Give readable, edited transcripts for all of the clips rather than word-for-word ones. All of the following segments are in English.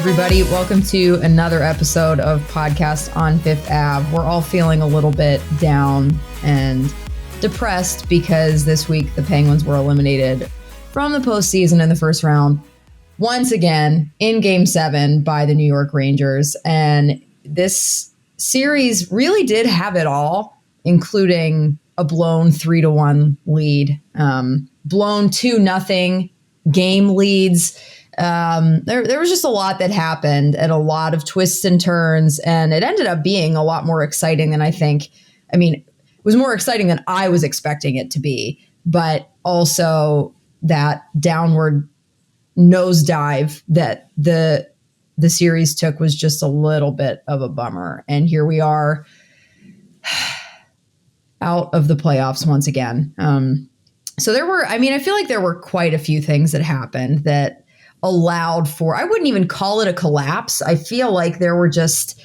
everybody. Welcome to another episode of Podcast on Fifth Ave. We're all feeling a little bit down and depressed because this week the Penguins were eliminated from the postseason in the first round once again in Game 7 by the New York Rangers. And this series really did have it all, including a blown 3-1 lead, blown 2-0 game leads. There was just a lot that happened and a lot of twists and turns, and it ended up being a lot more exciting than it was more exciting than I was expecting it to be, but also that downward nosedive that the series took was just a little bit of a bummer. And here we are out of the playoffs once again. So I feel like there were quite a few things that happened that allowed for, I wouldn't even call it a collapse. I feel like there were just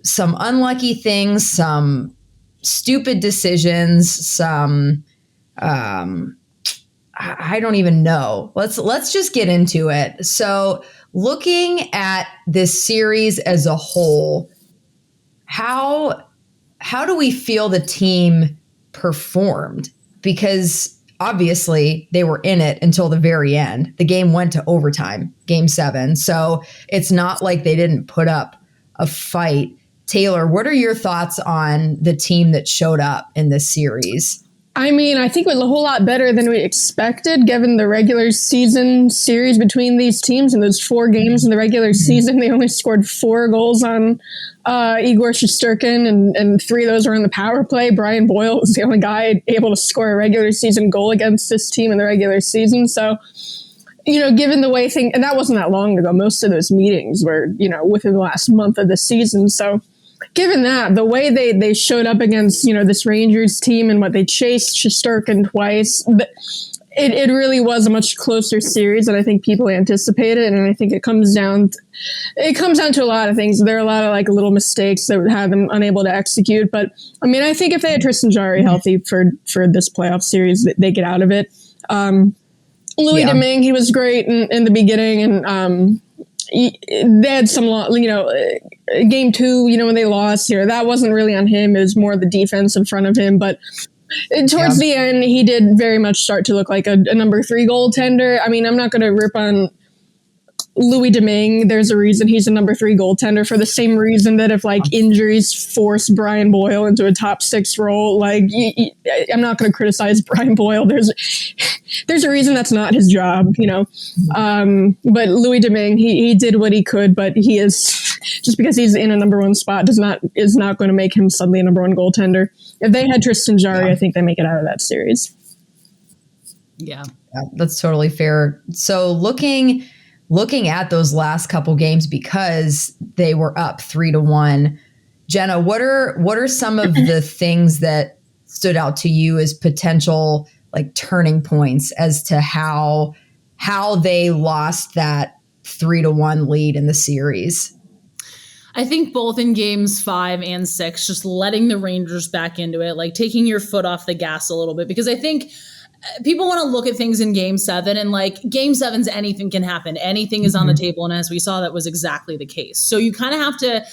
some unlucky things, some stupid decisions, some, I don't even know. Let's just get into it. So looking at this series as a whole, how do we feel the team performed? Because obviously, they were in it until the very end. The game went to overtime, Game 7. So it's not like they didn't put up a fight. Taylor, what are your thoughts on the team that showed up in this series? I think it was a whole lot better than we expected, given the regular season series between these teams. In those 4 games in the regular season, they only scored 4 goals on Igor Shesterkin, and 3 of those were in the power play. Brian Boyle was the only guy able to score a regular season goal against this team in the regular season. So, given the way and that wasn't that long ago. Most of those meetings were, within the last month of the season. So, given that, the way they showed up against, this Rangers team and what they chased Shesterkin twice, it really was a much closer series than I think people anticipated. And I think it comes down to a lot of things. There are a lot of little mistakes that would have them unable to execute. But I think if they had Tristan Jarry healthy for this playoff series, they get out of it. Louis Domingue, he was great in the beginning, and they had some, Game 2, when they lost, that wasn't really on him. It was more the defense in front of him. But towards the end, he did very much start to look like a number 3 goaltender. I'm not going to rip on Louis Domingue. There's a reason he's a number 3 goaltender, for the same reason that if injuries force Brian Boyle into a top 6 role, I'm not going to criticize Brian Boyle. There's a reason that's not his job, but Louis Domingue, he did what he could, but he is, just because he's in a number 1 spot is not going to make him suddenly a number 1 goaltender. If they had Tristan Jarry, I think they make it out of that series. Yeah, that's totally fair. So looking at those last couple games, because they were up 3-1, Jenna, what are some of the things that stood out to you as potential turning points as to how they lost that 3-1 lead in the series? I think both in games 5 and 6, just letting the Rangers back into it, taking your foot off the gas a little bit, because I think people want to look at things in Game 7, and Game 7's anything can happen. Anything is on the table. And as we saw, that was exactly the case. So you kind of have to,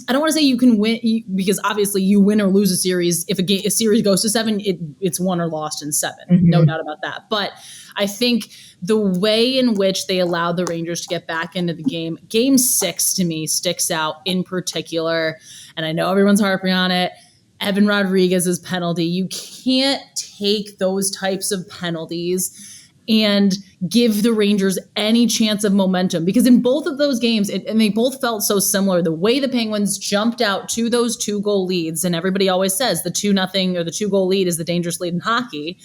I don't want to say you can win, because obviously you win or lose a series. If a series goes to 7, it's won or lost in 7. No doubt about that. But I think the way in which they allowed the Rangers to get back into the game, Game 6 to me sticks out in particular. And I know everyone's harping on it. Evan Rodriguez's penalty. You can't take those types of penalties and give the Rangers any chance of momentum, because in both of those games, and they both felt so similar, the way the Penguins jumped out to those 2-goal leads, and everybody always says the 2-0 or the 2-goal lead is the dangerous lead in hockey.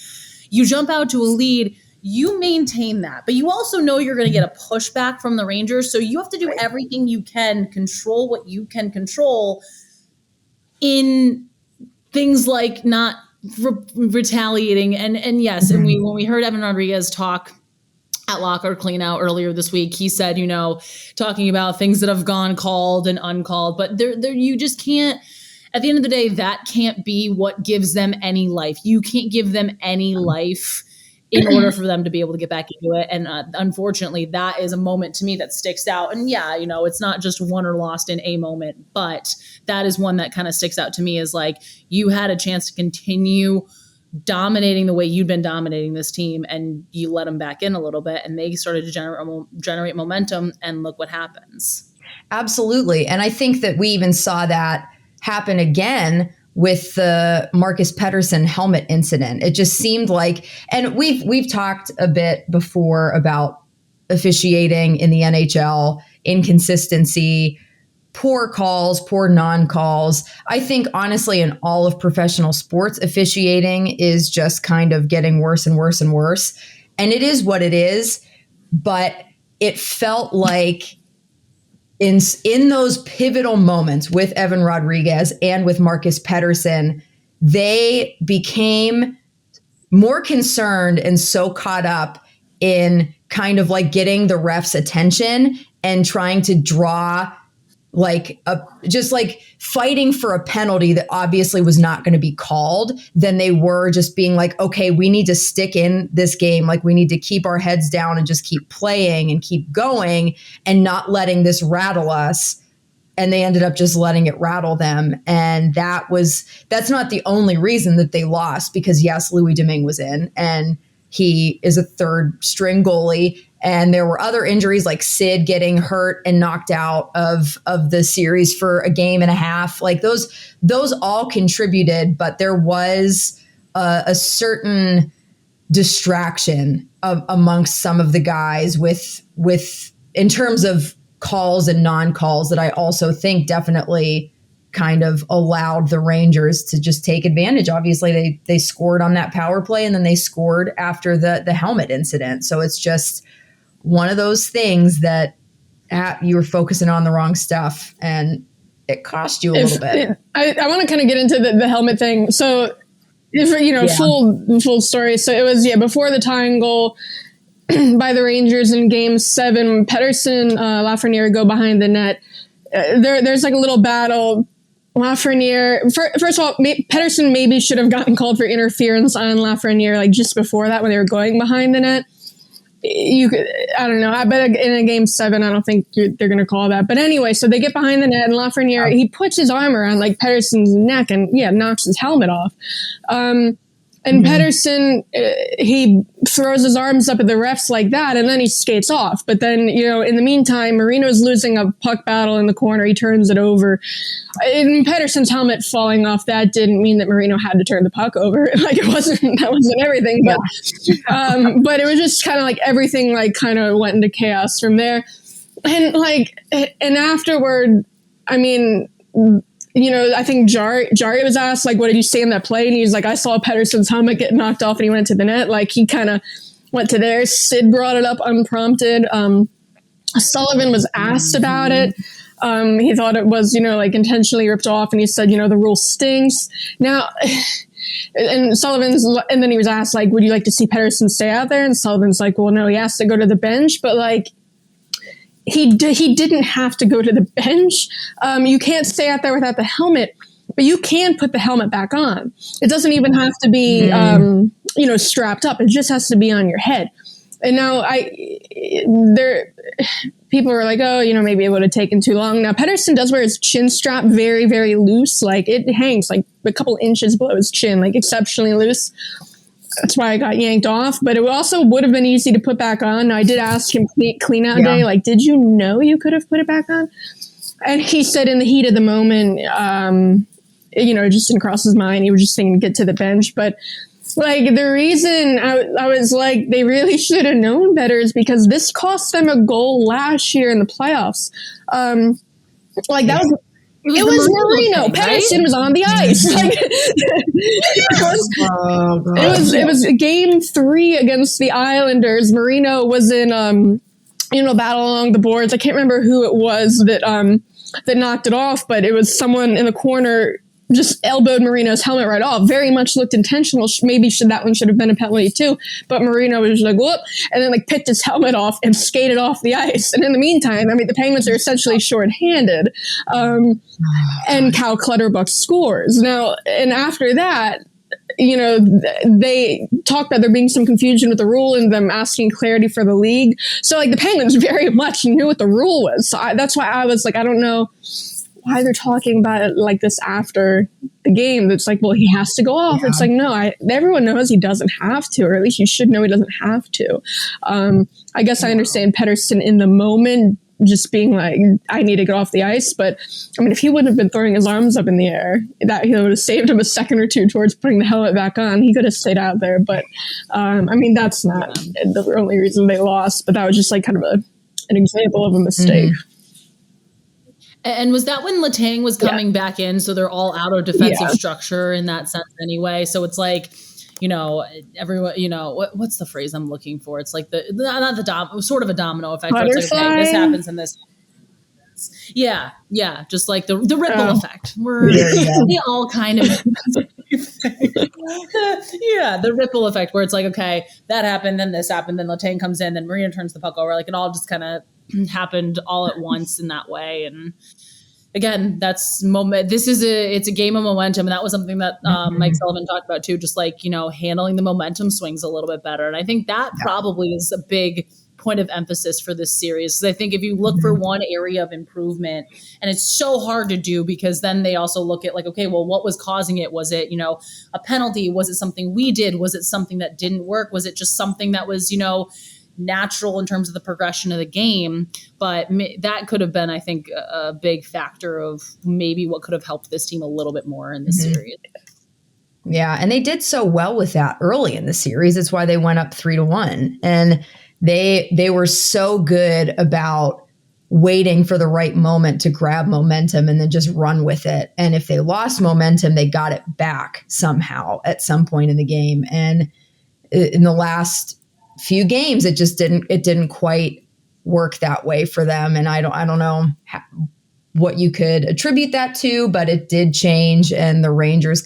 You jump out to a lead, you maintain that, but you also know you're going to get a pushback from the Rangers. So you have to do everything you can, control what you can control in things like not retaliating. And yes, and when we heard Evan Rodriguez talk at Lockout Cleanout earlier this week, he said, talking about things that have gone called and uncalled, but there you just can't, at the end of the day, that can't be what gives them any life. You can't give them any life in order for them to be able to get back into it. And unfortunately, that is a moment to me that sticks out. And yeah, it's not just won or lost in a moment, but that is one that kind of sticks out to me, is like, you had a chance to continue dominating the way you'd been dominating this team, and you let them back in a little bit, and they started to generate momentum, and look what happens. Absolutely. And I think that we even saw that happen again with the Marcus Pettersson helmet incident. It just seemed like, and we've talked a bit before about officiating in the NHL, inconsistency, poor calls, poor non-calls. I think honestly, in all of professional sports, officiating is just kind of getting worse and worse and worse. And it is what it is. But it felt like in those pivotal moments with Evan Rodriguez and with Marcus Pettersson, they became more concerned and so caught up in kind of like getting the ref's attention and trying to draw like just like fighting for a penalty that obviously was not going to be called, than they were just being like, okay, we need to stick in this game. Like, we need to keep our heads down and just keep playing and keep going and not letting this rattle us. And they ended up just letting it rattle them. And that's not the only reason that they lost, because yes, Louis Domingue was in and he is a third string goalie. And there were other injuries like Sid getting hurt and knocked out of the series for a game and a half. Like those all contributed, but there was a certain distraction amongst some of the guys with in terms of calls and non-calls that I also think definitely kind of allowed the Rangers to just take advantage. Obviously, they scored on that power play, and then they scored after the helmet incident. So it's just one of those things that you were focusing on the wrong stuff, and it cost you a little bit. I want to kind of get into the helmet thing. So, full story. So it was, before the tying goal by the Rangers in Game 7, Pettersson, Lafreniere go behind the net. There's like a little battle. Lafreniere, first of all, Pettersson maybe should have gotten called for interference on Lafreniere like just before that when they were going behind the net. I don't know. I bet in a Game 7, I don't think they're going to call that. But anyway, so they get behind the net, and Lafreniere, he puts his arm around like Pettersson's neck and knocks his helmet off. And Pettersson, he throws his arms up at the refs like that, and then he skates off. But then, in the meantime, Marino's losing a puck battle in the corner. He turns it over. And Pettersson's helmet falling off, that didn't mean that Marino had to turn the puck over. Like, that wasn't everything. But, but it was just kind of like everything like kind of went into chaos from there. And afterward, I mean, I think Jari was asked, like, what did you say in that play? And he's like, I saw Pettersson's helmet get knocked off and he went to the net. Like, he kind of went to there. Sid brought it up unprompted. Sullivan was asked about it. He thought it was, like intentionally ripped off. And he said, the rule stinks. Now, and then he was asked, like, would you like to see Pettersson stay out there? And Sullivan's like, well, no, he has to go to the bench. But, like, he didn't have to go to the bench. You can't stay out there without the helmet, but you can put the helmet back on. It doesn't even have to be, strapped up. It just has to be on your head. And now people are like, oh, maybe it would have taken too long. Now, Pettersson does wear his chin strap very, very loose. Like, it hangs like a couple inches below his chin, like exceptionally loose. That's why I got yanked off, but it also would have been easy to put back on. Now, I did ask him clean out day, like, did you know you could have put it back on? And he said in the heat of the moment, it just didn't cross his mind. He was just thinking get to the bench. But like, the reason I was like, they really should have known better is because this cost them a goal last year in the playoffs. It was Marino. Pettersson was on the ice. It was Game 3 against the Islanders. Marino was in battle along the boards. I can't remember who it was that knocked it off, but it was someone in the corner just elbowed Marino's helmet right off. Very much looked intentional. Maybe that one should have been a penalty too. But Marino was like, whoop, and then like picked his helmet off and skated off the ice. And in the meantime, I mean, the Penguins are essentially shorthanded. And Cal Clutterbuck scores. Now, and after that, they talk about there being some confusion with the rule and them asking clarity for the league. So like the Penguins very much knew what the rule was. So that's why I was like, I don't know why they're talking about it like this after the game. It's like, well, he has to go off. Yeah. It's like, no, everyone knows he doesn't have to, or at least you should know he doesn't have to. I guess I understand Pettersson in the moment just being like, I need to get off the ice. But I mean, if he wouldn't have been throwing his arms up in the air, that he would have saved him a second or two towards putting the helmet back on. He could have stayed out there. But I mean, that's not the only reason they lost. But that was just like kind of an example of a mistake. Mm-hmm. And was that when Letang was coming back in? So they're all out of defensive structure in that sense anyway. So it's like, everyone, what's the phrase I'm looking for? It's like sort of a domino effect. Where it's like, okay, this happens and this. Yeah. Just like the ripple effect. We all kind of. The ripple effect where it's like, okay, that happened, then this happened, then Letang comes in, then Marina turns the puck over. Like it all just kind of happened all at once in that way. And again, that's moment. It's a game of momentum. And that was something that Mike Sullivan talked about too, just like, handling the momentum swings a little bit better. And I think that probably is a big point of emphasis for this series. Because I think if you look for one area of improvement, and it's so hard to do because then they also look at like, okay, well, what was causing it? Was it, a penalty? Was it something we did? Was it something that didn't work? Was it just something that was, natural in terms of the progression of the game? But that could have been, I think, a big factor of maybe what could have helped this team a little bit more in the series. Yeah, and they did so well with that early in the series. That's why they went up 3-1. And they were so good about waiting for the right moment to grab momentum and then just run with it. And if they lost momentum, they got it back somehow at some point in the game. And in the last few games, it didn't quite work that way for them. And I don't know what you could attribute that to, but it did change. And the Rangers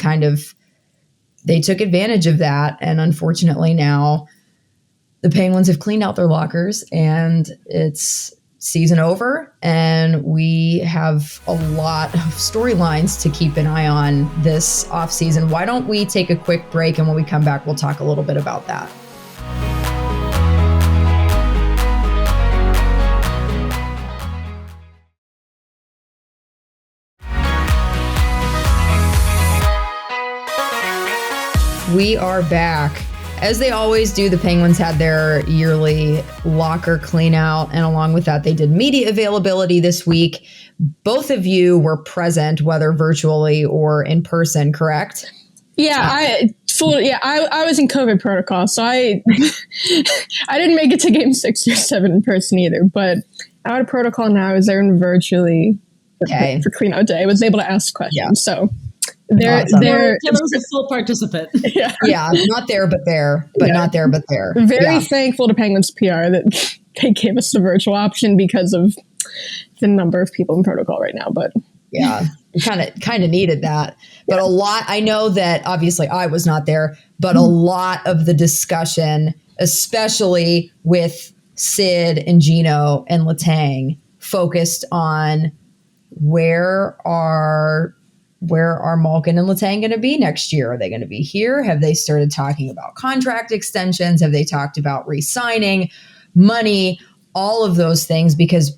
they took advantage of that. And unfortunately now the Penguins have cleaned out their lockers and it's season over. And we have a lot of storylines to keep an eye on this offseason. Why don't we take a quick break? And when we come back, we'll talk a little bit about that. We are back. As they always do, the Penguins had their yearly locker clean out, and along with that, they did media availability this week. Both of you were present, whether virtually or in person, correct? Yeah, I was in COVID protocol, so I didn't make it to game 6 or 7 in person either, but out of protocol now, I was there virtually for clean out day. I was able to ask questions, so... Taylor was a full participant. Yeah, not there, but there, not there, but there. Very thankful to Penguins PR that they gave us the virtual option because of the number of people in protocol right now. But yeah, kind of needed that. But a lot, I know that obviously I was not there, but a lot of the discussion, especially with Sid and Gino and Letang, focused on where are Malkin and Letang going to be next year? Are they going to be here? Have they started talking about contract extensions? Have they talked about re-signing, money, all of those things? Because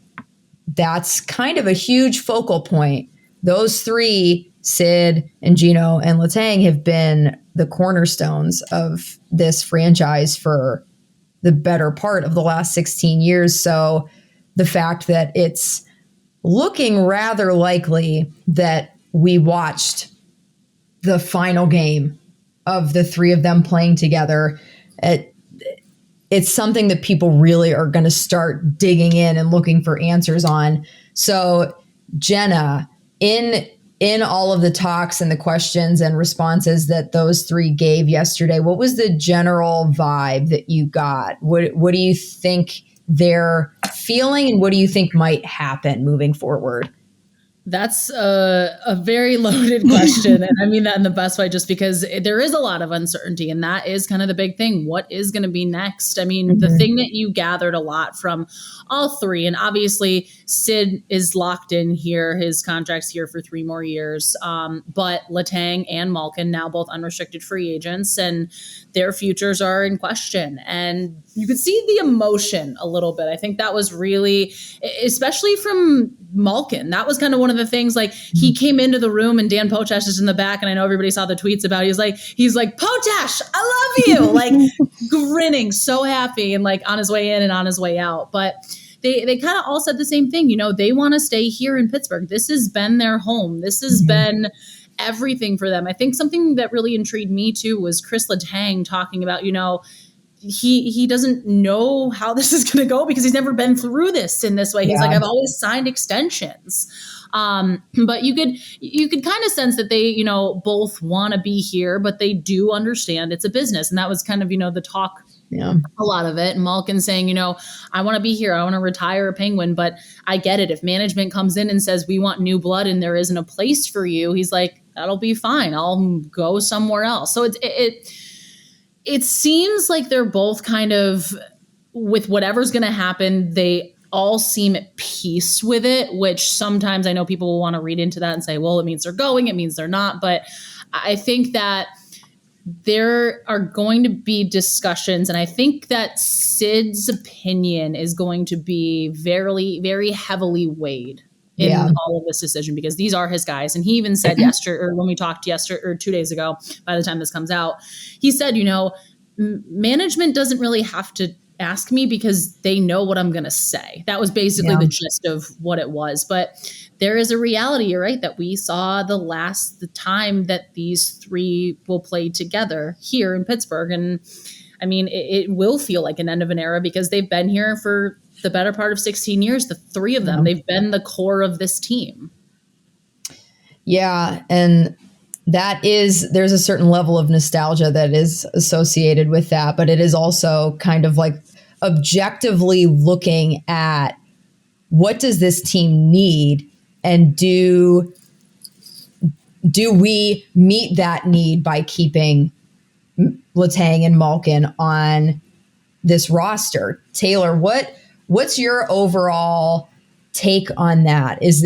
that's kind of a huge focal point. Those three, Sid and Gino and Letang, have been the cornerstones of this franchise for the better part of the last 16 years. So the fact that it's looking rather likely that we watched the final game of the three of them playing together. It's something that people really are going to start digging in and looking for answers on. So, Jenna, in all of the talks and the questions and responses that those three gave yesterday, what was the general vibe that you got? What do you think they're feeling, and what do you think might happen moving forward? That's a very loaded question. And I mean that in the best way, just because there is a lot of uncertainty. And that is kind of the big thing. What is going to be next? I mean, the thing that you gathered a lot from all three, and obviously Sid is locked in here. His contract's here for 3 more years. But Letang and Malkin, now both unrestricted free agents, and their futures are in question. And you could see the emotion a little bit. I think that was really, especially from Malkin, that was kind of one of the things. Like, he came into the room and Dan Potash is in the back, and I know everybody saw the tweets about it. He's like Potash, I love you, like grinning, so happy, and like on his way in and on his way out. But they kind of all said the same thing. They want to stay here in Pittsburgh. This has been their home. This has been everything for them. I think something that really intrigued me too was Kris Letang talking about, he doesn't know how this is going to go because he's never been through this in this way. He's like, I've always signed extensions. But you could kind of sense that they, both want to be here, but they do understand it's a business. And that was kind of, the talk, a lot of it. And Malkin saying, I want to be here. I want to retire a Penguin, but I get it. If management comes in and says, we want new blood and there isn't a place for you, he's like, that'll be fine. I'll go somewhere else. So it seems like they're both kind of, with whatever's going to happen, they all seem at peace with it, which sometimes I know people will want to read into that and say, well, it means they're going, it means they're not. But I think that there are going to be discussions, and I think that Sid's opinion is going to be very, very heavily weighed in all of this decision, because these are his guys. And he even said yesterday, or when we talked yesterday or 2 days ago, by the time this comes out, he said, management doesn't really have to ask me because they know what I'm going to say. That was basically the gist of what it was. But there is a reality, you're right, that we saw the time that these three will play together here in Pittsburgh. And I mean, it will feel like an end of an era because they've been here for the better part of 16 years, the three of them. They've been the core of this team. Yeah. And there's a certain level of nostalgia that is associated with that, but it is also kind of like objectively looking at what does this team need, and do we meet that need by keeping Letang and Malkin on this roster? Taylor, what's your overall take on that? Is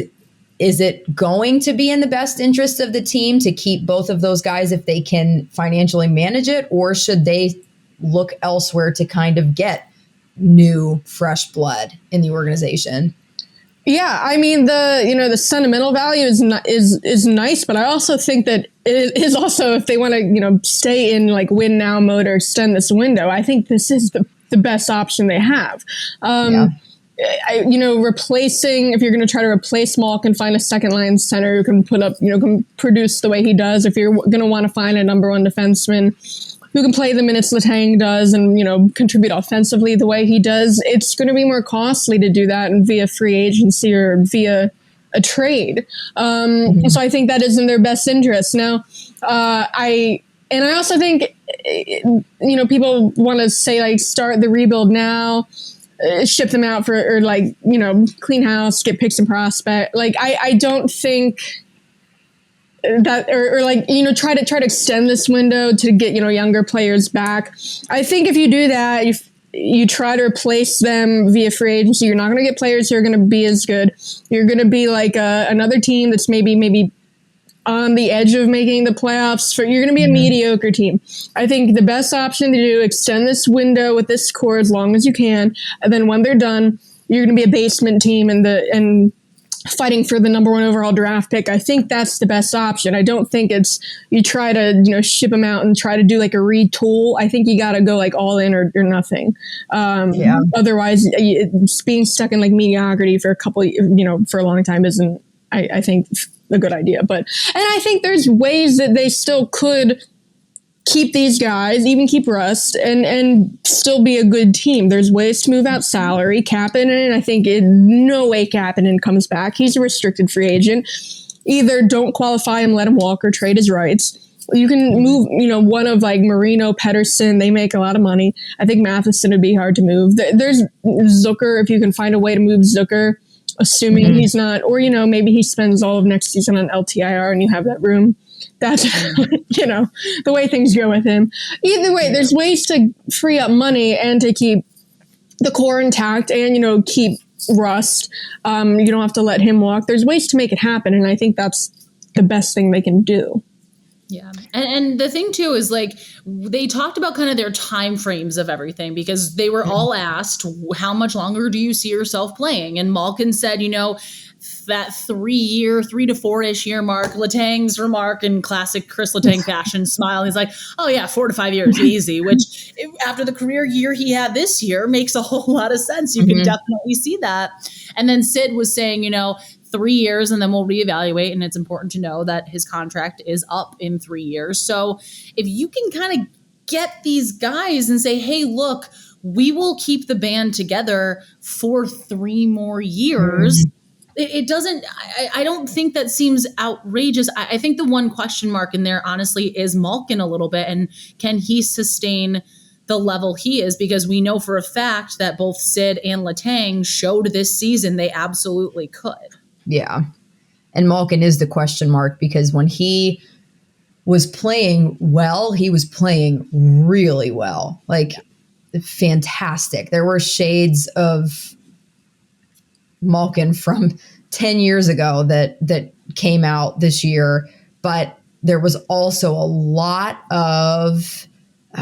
it going to be in the best interest of the team to keep both of those guys if they can financially manage it, or should they look elsewhere to kind of get new, fresh blood in the organization? Yeah, I mean, the sentimental value is nice, but I also think that it is also, if they want to stay in like win now mode or extend this window, I think this is the best option they have. Replacing, if you're going to try to replace Malkin, find a second line center who can put up, can produce the way he does. If you're going to want to find a number one defenseman who can play the minutes Letang does and, contribute offensively the way he does, it's going to be more costly to do that and via free agency or via a trade. So I think that is in their best interest. Now, I also think, people want to say like start the rebuild now, ship them out for, clean house, get picks and prospect. Like, I don't think that, try to extend this window to get, younger players back. I think if you do that, you try to replace them via free agency, you're not going to get players who are going to be as good. You're going to be like another team that's maybe on the edge of making the playoffs. You're going to be a mediocre team. I think the best option to do, extend this window with this core as long as you can, and then when they're done, you're going to be a basement team and fighting for the number one overall draft pick. I think that's the best option. I don't think it's you try to ship them out and try to do like a retool. I think you got to go like all in or nothing. Otherwise, it's being stuck in like mediocrity for for a long time isn't, I think, a good idea. And I think there's ways that they still could keep these guys, even keep Rust, and still be a good team. There's ways to move out salary. Kapanen, I think in no way Kapanen comes back. He's a restricted free agent. Either don't qualify him, let him walk, or trade his rights. You can move, one of like Marino, Pettersson. They make a lot of money. I think Matheson would be hard to move. There's Zucker, if you can find a way to move Zucker. assuming he's not, or, maybe he spends all of next season on LTIR and you have that room. That's, the way things go with him. Either way, there's ways to free up money and to keep the core intact and, keep Rust. You don't have to let him walk. There's ways to make it happen. And I think that's the best thing they can do. Yeah. And the thing too is they talked about kind of their time frames of everything, because they were all asked, how much longer do you see yourself playing? And Malkin said, that 3 to 4-ish year mark. Letang's remark in classic Kris Letang fashion, smile. He's like, oh yeah, 4 to 5 years, easy, which after the career year he had this year makes a whole lot of sense. You can definitely see that. And then Sid was saying, 3 years and then we'll reevaluate. And it's important to know that his contract is up in 3 years. So if you can kind of get these guys and say, hey, look, we will keep the band together for 3 more years. It doesn't, I don't think that seems outrageous. I think the one question mark in there, honestly, is Malkin a little bit. And can he sustain the level he is? Because we know for a fact that both Sid and Letang showed this season they absolutely could. Yeah. And Malkin is the question mark, because when he was playing well, he was playing really well, fantastic. There were shades of Malkin from 10 years ago that came out this year, but there was also a lot of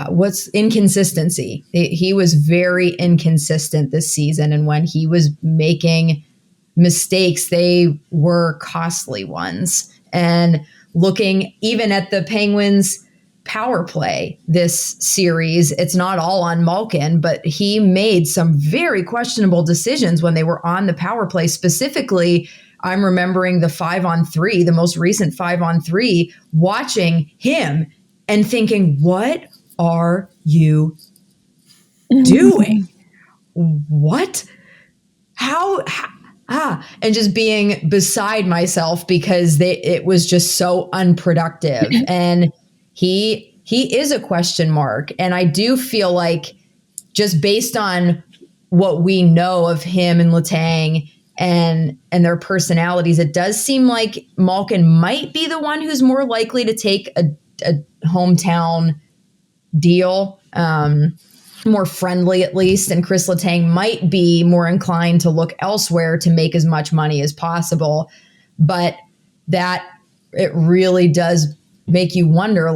what's inconsistency. He was very inconsistent this season, and when he was making mistakes, they were costly ones. And looking even at the Penguins power play this series, it's not all on Malkin, but he made some very questionable decisions when they were on the power play. Specifically, I'm remembering the 5-on-3, the most recent 5-on-3, watching him and thinking, what are you doing? What? How? And just being beside myself because it was just so unproductive. And he is a question mark. And I do feel like, just based on what we know of him and Letang and their personalities, it does seem like Malkin might be the one who's more likely to take a hometown deal. More friendly, at least, and Kris Letang might be more inclined to look elsewhere to make as much money as possible. But that, it really does make you wonder,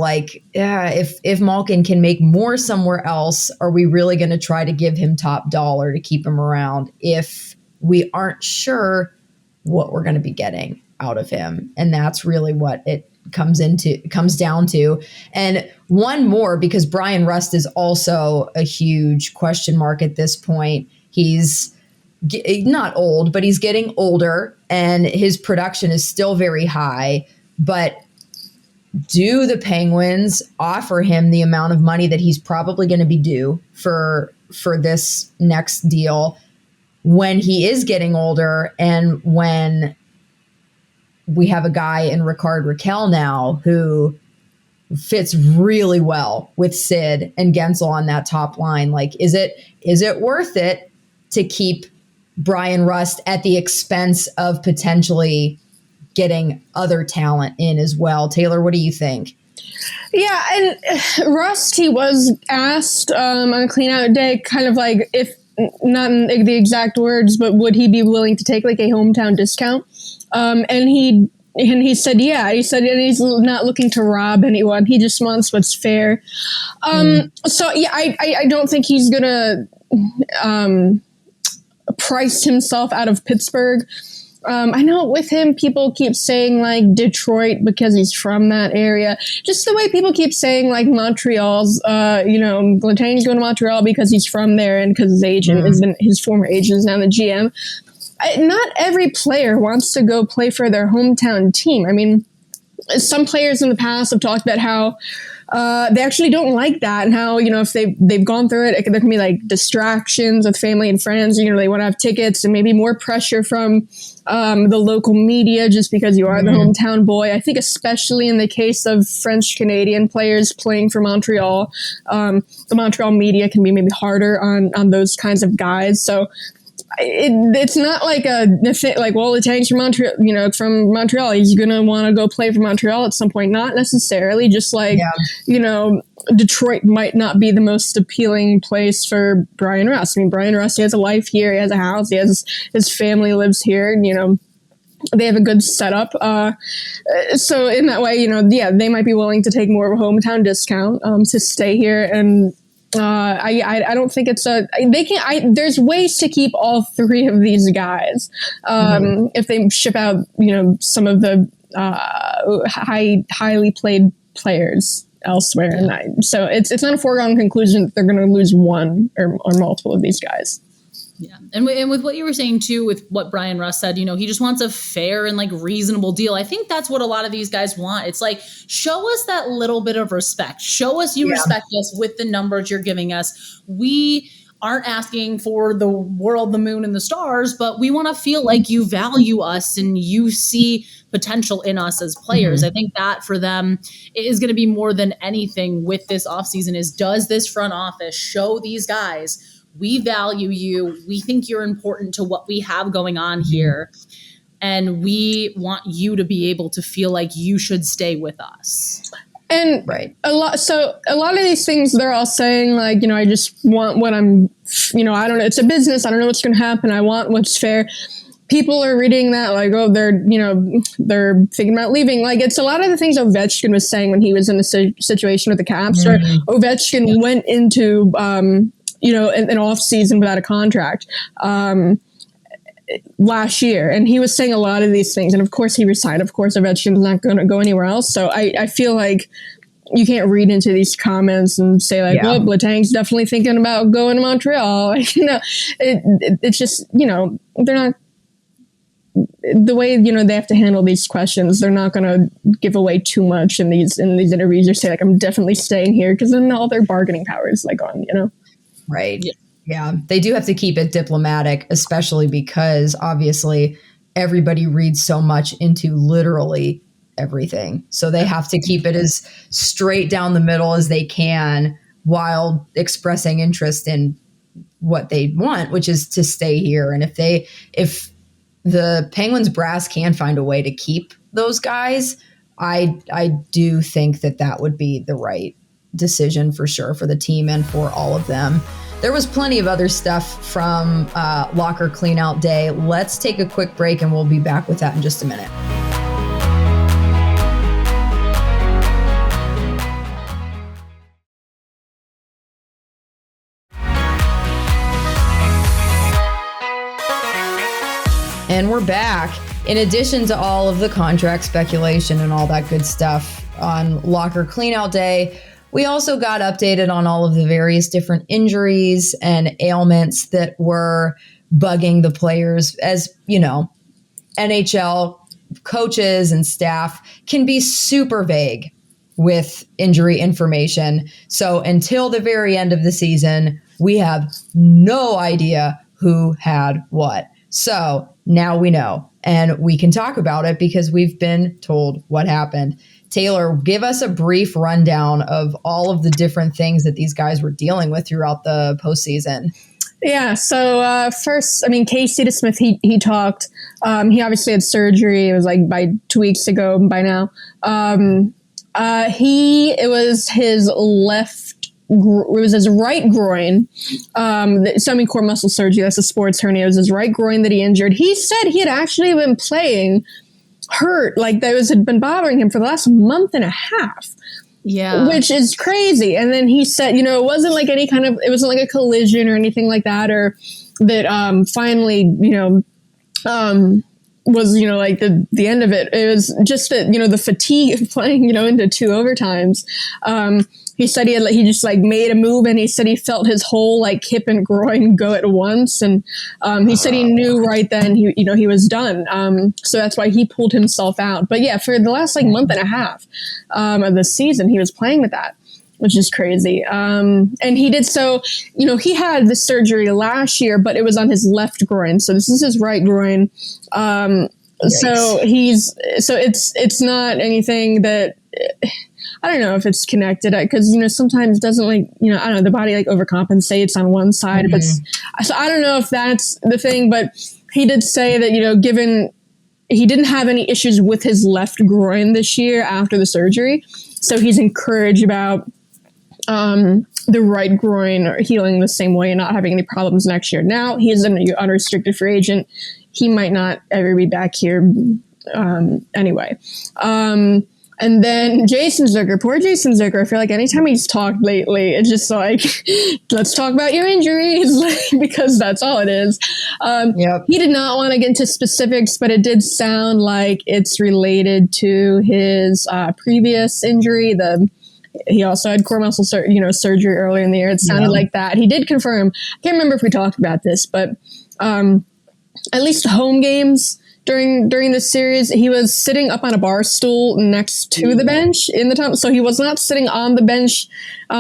if Malkin can make more somewhere else, are we really going to try to give him top dollar to keep him around if we aren't sure what we're going to be getting out of him? And that's really what it comes down to. And one more, because Bryan Rust is also a huge question mark at this point. He's not old, but he's getting older and his production is still very high. But do the Penguins offer him the amount of money that he's probably going to be due for this next deal when he is getting older, and when we have a guy in Rickard Rakell now who fits really well with Sid and Guentzel on that top line? Is it worth it to keep Bryan Rust at the expense of potentially getting other talent in as well? Taylor, what do you think? Yeah, and Rust, he was asked on a cleanout day, kind of if, not in the exact words, but would he be willing to take a hometown discount? And he said, yeah. He said, and he's not looking to rob anyone. He just wants what's fair. So yeah, I don't think he's gonna price himself out of Pittsburgh. I know with him, people keep saying Detroit because he's from that area. Just the way people keep saying Montreal's, Letang's going to Montreal because he's from there and because his agent his former agent is now the GM. Not every player wants to go play for their hometown team. I mean, some players in the past have talked about how they actually don't like that, and how, if they've gone through it, there can be distractions with family and friends. They want to have tickets and maybe more pressure from the local media just because you are the hometown boy. I think especially in the case of French Canadian players playing for Montreal, the Montreal media can be maybe harder on those kinds of guys. So it's not like Letang's from Montreal, he's going to want to go play for Montreal at some point. Not necessarily, just like, Detroit might not be the most appealing place for Brian Rust. I mean, Brian Rust, he has a life here, he has a house, his family lives here, and, they have a good setup. So in that way, they might be willing to take more of a hometown discount to stay here. And I don't think there's ways to keep all three of these guys if they ship out, some of the highly played players elsewhere. Yeah. And so it's not a foregone conclusion that they're going to lose one or multiple of these guys. Yeah. And with what you were saying too, with what Brian Rust said, he just wants a fair and like reasonable deal. I think that's what a lot of these guys want. It's like, show us that little bit of respect. Show us you respect us with the numbers you're giving us. We aren't asking for the world, the moon, and the stars, but we want to feel like you value us and you see potential in us as players. I think that for them is going to be more than anything with this offseason is, does this front office show these guys, we value you, we think you're important to what we have going on here, and we want you to be able to feel like you should stay with us. And a lot of these things they're all saying like, I just want what I'm, I don't know, it's a business, I don't know what's going to happen, I want what's fair. People are reading that like, oh, they're thinking about leaving. Like, it's a lot of the things Ovechkin was saying when he was in the situation with the Caps, where Ovechkin went into an off season without a contract last year. And he was saying a lot of these things. And of course he resigned. Of course, Ovechkin's not going to go anywhere else. So I feel like you can't read into these comments and say like, well, Letang's definitely thinking about going to Montreal. It's just, they're not, the way, they have to handle these questions, they're not going to give away too much in these interviews or say like, I'm definitely staying here, because then all their bargaining power is like gone, Right. Yeah. They do have to keep it diplomatic, especially because obviously everybody reads so much into literally everything. So they have to keep it as straight down the middle as they can while expressing interest in what they want, which is to stay here. And if the Penguins brass can find a way to keep those guys, I do think that would be the right decision for sure for the team and for all of them. There was plenty of other stuff from locker cleanout day. Let's take a quick break and we'll be back with that in just a minute. And we're back. In addition to all of the contract speculation and all that good stuff on locker cleanout day, we also got updated on all of the various different injuries and ailments that were bugging the players. As you know, NHL coaches and staff can be super vague with injury information. So until the very end of the season, we have no idea who had what. So now we know, and we can talk about it because we've been told what happened. Taylor, give us a brief rundown of all of the different things that these guys were dealing with throughout the postseason. Yeah. So first, Casey DeSmith, he talked. He obviously had surgery. It was like by 2 weeks ago by now. It was his right groin, the semi-core muscle surgery. That's a sports hernia. It was his right groin that he injured. He said he had actually been playing hurt, like those had been bothering him for the last month and a half. Yeah. Which is crazy. And then he said, it wasn't like it wasn't like a collision or anything like that, or that finally, was, like the end of it. It was just that, the fatigue of playing, into 2 overtimes. He said he just like made a move, and he said he felt his whole like hip and groin go at once. And he said he knew right then he was done. So that's why he pulled himself out. But yeah, for the last like month and a half of the season, he was playing with that, which is crazy. And he did so, he had the surgery last year, but it was on his left groin. So this is his right groin. So it's not anything that I don't know if it's connected because, sometimes doesn't I don't know, the body overcompensates on one side. So I don't know if that's the thing, but he did say that, given he didn't have any issues with his left groin this year after the surgery. So he's encouraged about the right groin healing the same way and not having any problems next year. Now he's an unrestricted free agent. He might not ever be back here anyway. And then Jason Zucker, poor Jason Zucker. I feel like anytime he's talked lately, it's just let's talk about your injuries, because that's all it is. He did not want to get into specifics, but it did sound like it's related to his previous injury. He also had core muscle surgery earlier in the year. It sounded like that. He did confirm. I can't remember if we talked about this, but at least home games during this series, he was sitting up on a bar stool next to the bench in the tunnel. So he was not sitting on the bench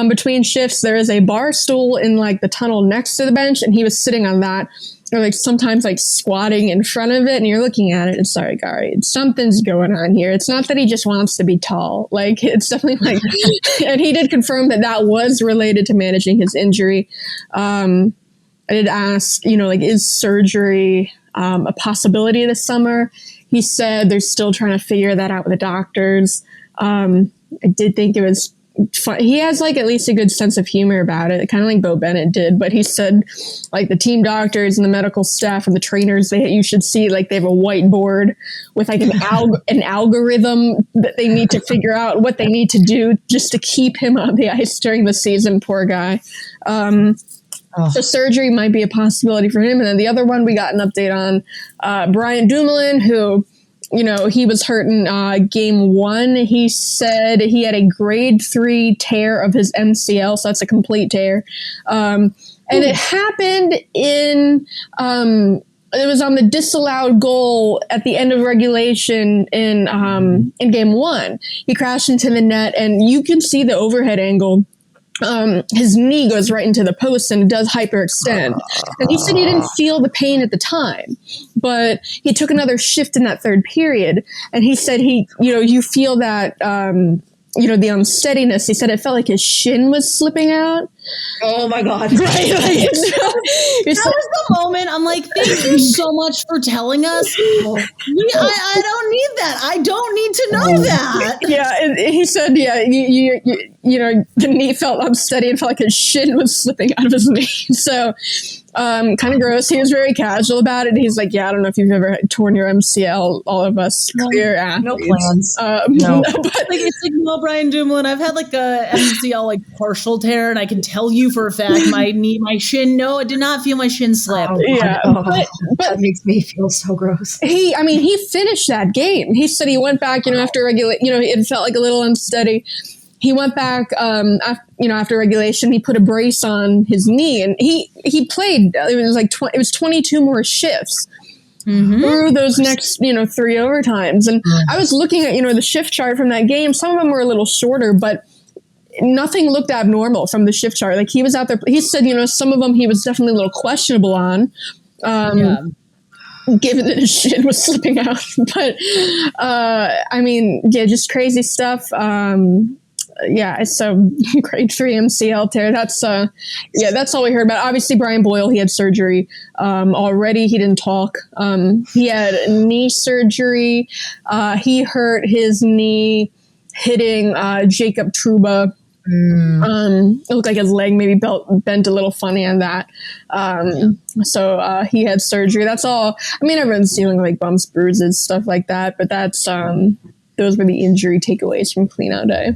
between shifts. There is a bar stool in the tunnel next to the bench, and he was sitting on that, or sometimes squatting in front of it. And you're looking at it. It's sorry, Gary, something's going on here. It's not that he just wants to be tall. It's definitely and he did confirm that was related to managing his injury. I did ask, is surgery a possibility this summer? He said they're still trying to figure that out with the doctors. I did think it was fun. He has at least a good sense of humor about it, kind of like Bo Bennett did. But he said the team doctors and the medical staff and the trainers, you should see they have a whiteboard with an algorithm that they need to figure out what they need to do just to keep him on the ice during the season. Poor guy. So surgery might be a possibility for him. And then the other one we got an update on, Brian Dumoulin, who, he was hurt in game 1. He said he had a grade 3 tear of his MCL. So that's a complete tear. And it happened it was on the disallowed goal at the end of regulation in game 1. He crashed into the net, and you can see the overhead angle. His knee goes right into the post and it does hyperextend. And he said he didn't feel the pain at the time, but he took another shift in that third period. And he said you feel that, the unsteadiness. He said it felt like his shin was slipping out. Oh my God. Right. That was the moment. I'm thank you so much for telling us. I don't need that. I don't need to know that. Yeah. And he said, the knee felt unsteady and felt like his shin was slipping out of his knee. So, kind of gross. He was very casual about it. He's like, I don't know if you've ever torn your MCL. All of us clear athletes. No plans. No. But it's Brian Dumoulin. I've had a MCL partial tear, and I can tell you for a fact my shin. No, I did not feel my shin slip. Yeah, but that makes me feel so gross. He finished that game. He said he went back, after it felt like a little unsteady. He went back, after regulation. He put a brace on his knee, and he played. It was 22 more shifts through those next 3 overtimes. And I was looking at the shift chart from that game. Some of them were a little shorter, but nothing looked abnormal from the shift chart. He was out there. He said some of them he was definitely a little questionable on. Given that his shit was slipping out, but just crazy stuff. It's a grade 3 MCL tear. That's all we heard about. Obviously, Brian Boyle, he had surgery already. He didn't talk. He had knee surgery. He hurt his knee hitting Jacob Trouba. It looked like his leg maybe bent a little funny on that. So he had surgery. That's all. Everyone's feeling bumps, bruises, stuff like that. But that's those were the injury takeaways from cleanout day.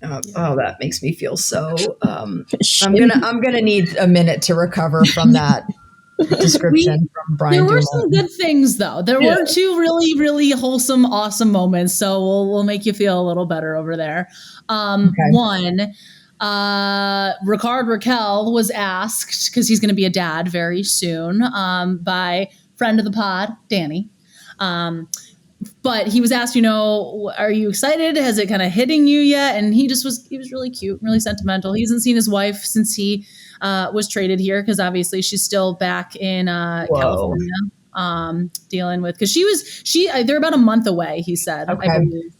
That makes me feel so. I'm gonna need a minute to recover from that description from Brian. There were Dumoulin. some good things, though. There were 2 really, really wholesome, awesome moments. So we'll make you feel a little better over there. One, Ricard Raquel was asked, because he's going to be a dad very soon, by friend of the pod, Danny. But he was asked, are you excited? Has it kind of hitting you yet? And he was really cute, really sentimental. He hasn't seen his wife since he was traded here, because obviously she's still back in California dealing with, because they're about a month away, he said. Okay. I believe.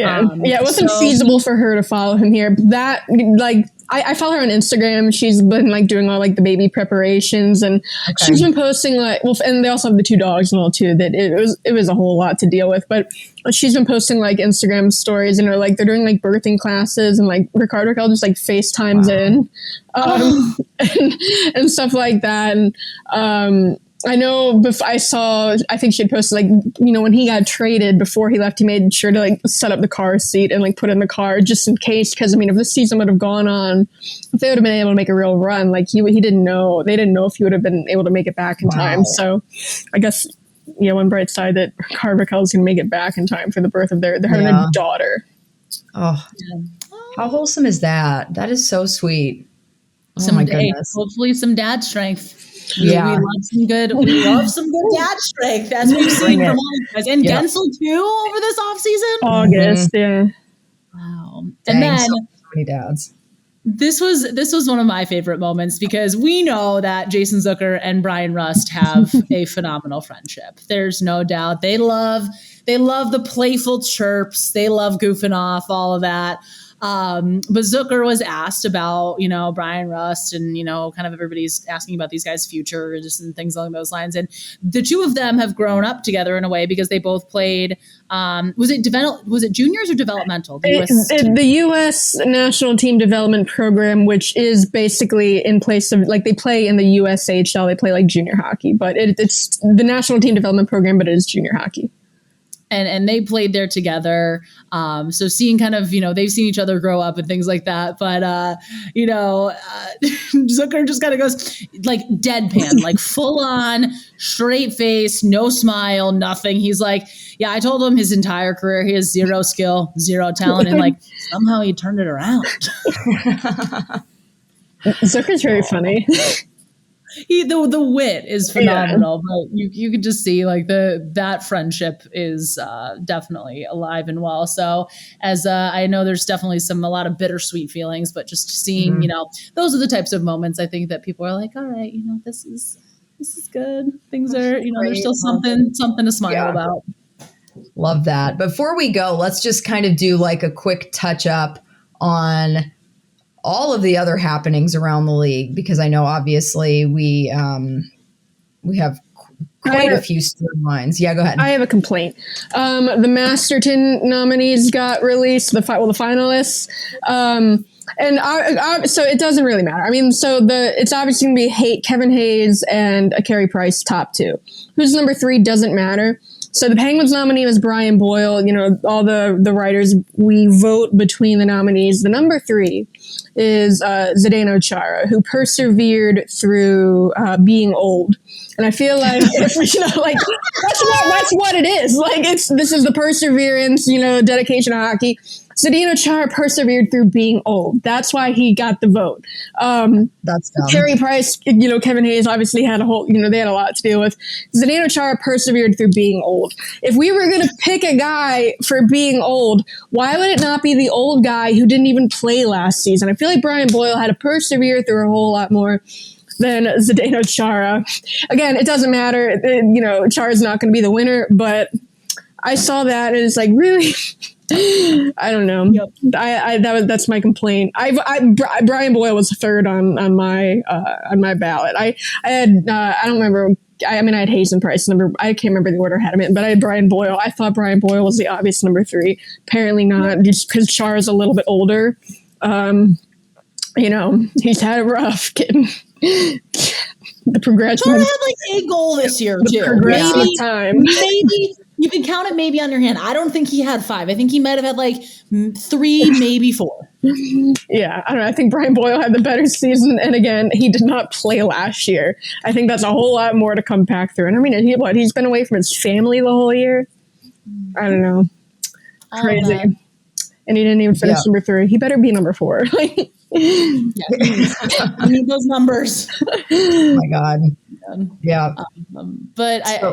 It wasn't feasible for her to follow him here. That I follow her on Instagram. She's been like doing all like the baby preparations, and she's been posting and they also have the 2 dogs and all too. That it was a whole lot to deal with, but she's been posting like Instagram stories, and they're doing like birthing classes, and like Ricardo Raquel just like FaceTimes in, and stuff like that, and I know I think she had posted like, when he got traded before he left, he made sure to like set up the car seat and like put in the car just in case. Because if the season would have gone on, if they would have been able to make a real run, like he didn't know, they didn't know if he would have been able to make it back in time. So I guess, one bright side that Ricardo Raquel is going to make it back in time for the birth of they're having a daughter. Oh, how wholesome is that? That is so sweet. Oh my goodness. Hopefully some dad strength. We love some good dad strength, as we've seen from all you guys. And Guentzel too over this offseason. August, Wow. Dang, and then so many dads. This was one of my favorite moments because we know that Jason Zucker and Brian Rust have a phenomenal friendship. There's no doubt. They love the playful chirps. They love goofing off, all of that. But Zucker was asked about, Brian Rust and, kind of everybody's asking about these guys' futures and things along those lines. And the 2 of them have grown up together in a way because they both played, was it juniors or developmental? The U.S. National Team Development Program, which is basically in place of, like, they play in the USHL, they play like junior hockey, but it's the National Team Development Program, but it is junior hockey. And they played there together. So seeing kind of, they've seen each other grow up and things like that. But, Zucker just kind of goes like deadpan, like full on, straight face, no smile, nothing. He's like, I told him his entire career, he has 0 skill, 0 talent. And like somehow he turned it around. Zucker's very funny. The wit is phenomenal, but you could just see like that friendship is definitely alive and well. So as I know there's definitely a lot of bittersweet feelings, but just seeing, those are the types of moments I think that people are like, all right, this is good. Things are, there's still something to smile about. Love that. Before we go, let's just kind of do like a quick touch up on all of the other happenings around the league, because I know obviously we have quite a few storylines. Yeah, go ahead. I have a complaint. The Masterton nominees got released, the finalists. And so it doesn't really matter. It's obviously going to be Kevin Hayes and Carey Price, top 2. Who's number 3 doesn't matter. So the Penguins nominee was Brian Boyle. All the writers, we vote between the nominees. The number 3 is Zdeno Chara, who persevered through being old. And I feel like, that's what it is. Like, this is the perseverance, dedication to hockey. Zdeno Chara persevered through being old. That's why he got the vote. That's dumb. Carey Price, Kevin Hayes obviously had they had a lot to deal with. Zdeno Chara persevered through being old. If we were going to pick a guy for being old, why would it not be the old guy who didn't even play last season? I feel like Brian Boyle had to persevere through a whole lot more than Zdeno Chara. Again, it doesn't matter. Chara's not going to be the winner, but I saw that and it's like, really? I don't know. Yep. That's my complaint. Brian Boyle was 3rd on my ballot. I had I don't remember. I had Hayes and Price number. I can't remember the order I had him in, but I had Brian Boyle. I thought Brian Boyle was the obvious number 3. Apparently not, just because Chara's a little bit older. He's had it rough getting the progression. Chara had like a goal this year too. Progressive time. Maybe. You can count it maybe on your hand. I don't think he had 5. I think he might have had like 3, maybe 4. Yeah, I don't know. I think Brian Boyle had the better season. And again, he did not play last year. I think that's a whole lot more to come back through. And he's been away from his family the whole year? I don't know. Crazy. And he didn't even finish number 3. He better be number 4. I need those numbers. Oh my God. Yeah.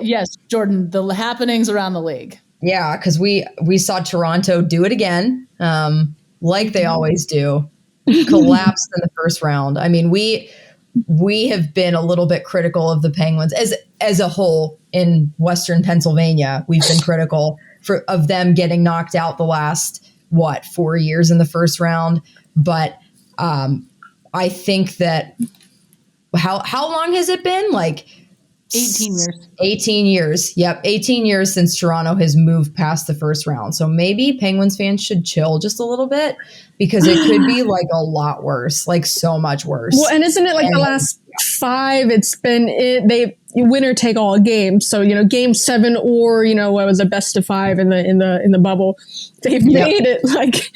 Yes, Jordan, the happenings around the league. Yeah, because we saw Toronto do it again, like they always do, collapsed in the first round. We have been a little bit critical of the Penguins as a whole in Western Pennsylvania. We've been critical. of them getting knocked out the last 4 years in the first round. But I think that how long has it been? Like 18 years. 18 years. Yep. 18 years since Toronto has moved past the first round. So maybe Penguins fans should chill just a little bit, because it could be like a lot worse, like so much worse. Well, and isn't it like the last 5? It's been they winner take all games. So, game 7 or, what was a best of 5 in the bubble. They've made it like,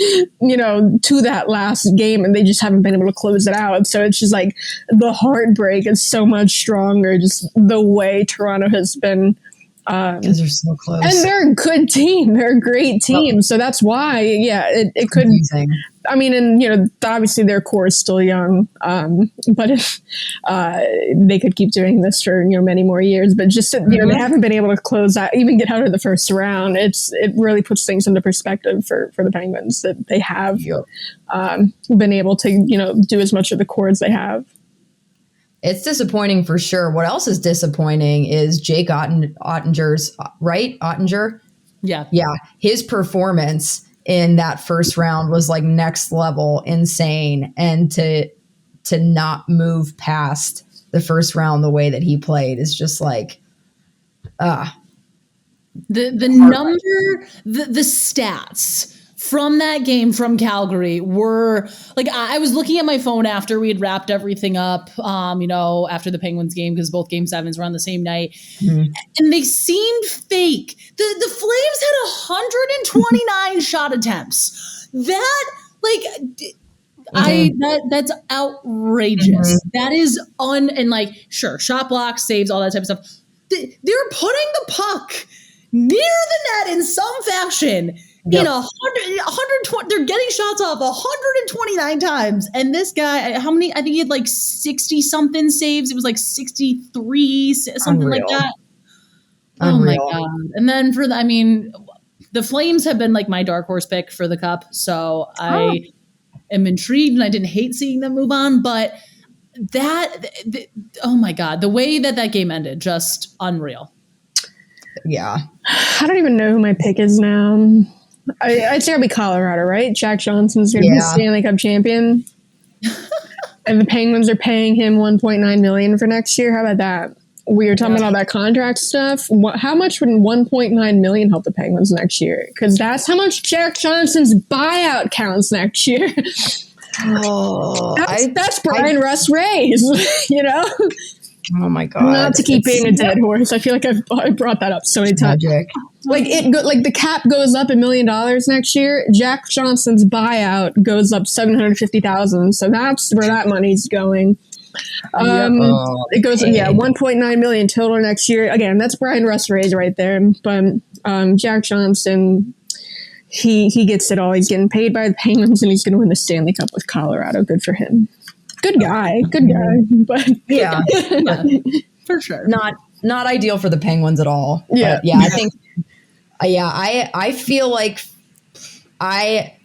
to that last game, and they just haven't been able to close it out. So it's just like the heartbreak is so much stronger, just the way Toronto has been. Because they're so close. And they're a good team. They're a great team. So that's why, it could. Amazing. I mean, and, obviously their core is still young, but if they could keep doing this for, many more years, but just, they haven't been able to close out, even get out of the first round. It really puts things into perspective for the Penguins that they have been able to, do as much of the core as they have. It's disappointing for sure. What else is disappointing is Jake Ottinger's, right? Ottinger? Yeah. Yeah. His performance in that first round was like next level insane. And to not move past the first round the way that he played is just like, the number, the stats from that game from Calgary were like, I was looking at my phone after we had wrapped everything up, after the Penguins game, because both game 7s were on the same night, and they seemed fake. The Flames had 129 shot attempts. That's outrageous. That is sure, shot blocks, saves, all that type of stuff. They're putting the puck near the net in some fashion. Yep. 120, they're getting shots off 129 times. And this guy, how many? I think he had like 60 something saves. It was like 63, something like that. Unreal. Oh my God. And then the Flames have been like my dark horse pick for the Cup. So I am intrigued, and I didn't hate seeing them move on. But oh my God, the way that game ended, just unreal. Yeah. I don't even know who my pick is now. I'd say it'll be Colorado, right? Jack Johnson's going to be Stanley Cup champion. And the Penguins are paying him $1.9 million for next year. How about that? We were talking about all that contract stuff. How much would $1.9 million help the Penguins next year? Because that's how much Jack Johnson's buyout counts next year. That's Brian Russ raise, Oh my God! Not to keep being a dead horse. I feel like I brought that up so many times. Like the cap goes up $1 million next year. Jack Johnson's buyout goes up $750,000. So that's where that money's going. It goes $1.9 million total next year. Again, that's Brian Russ raise right there. But Jack Johnson, he gets it all. He's getting paid by the Penguins, and he's going to win the Stanley Cup with Colorado. Good for him. Good guy, but yeah, for sure. Not ideal for the Penguins at all. Yeah, but I think, I feel like I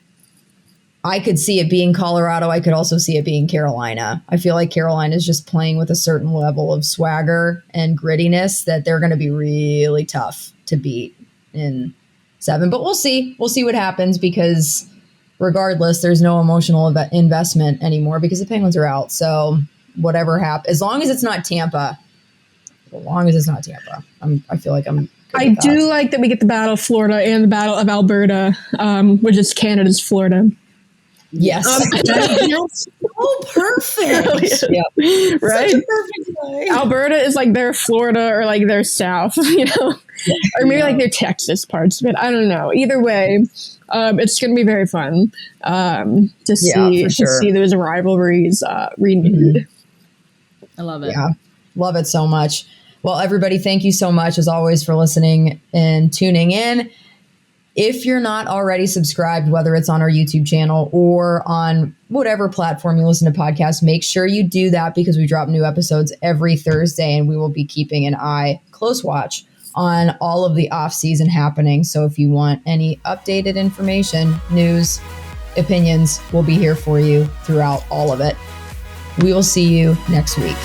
could see it being Colorado. I could also see it being Carolina. I feel like Carolina is just playing with a certain level of swagger and grittiness that they're going to be really tough to beat in 7. But we'll see. We'll see what happens, because regardless, there's no emotional investment anymore because the Penguins are out. So whatever happens, as long as it's not Tampa, I feel like I'm. I do like that we get the Battle of Florida and the Battle of Alberta, which is Canada's Florida. Yes. That's so perfect. Yep. Right? Such a perfect way. Alberta is like their Florida or like their South, or maybe like their Texas parts of it. I don't know. Either way, it's going to be very fun to see those rivalries renewed. I love it. Yeah, love it so much. Well, everybody, thank you so much, as always, for listening and tuning in. If you're not already subscribed, whether it's on our YouTube channel or on whatever platform you listen to podcasts, make sure you do that, because we drop new episodes every Thursday, and we will be keeping an close watch on all of the off-season happenings. So if you want any updated information, news, opinions, we'll be here for you throughout all of it. We will see you next week.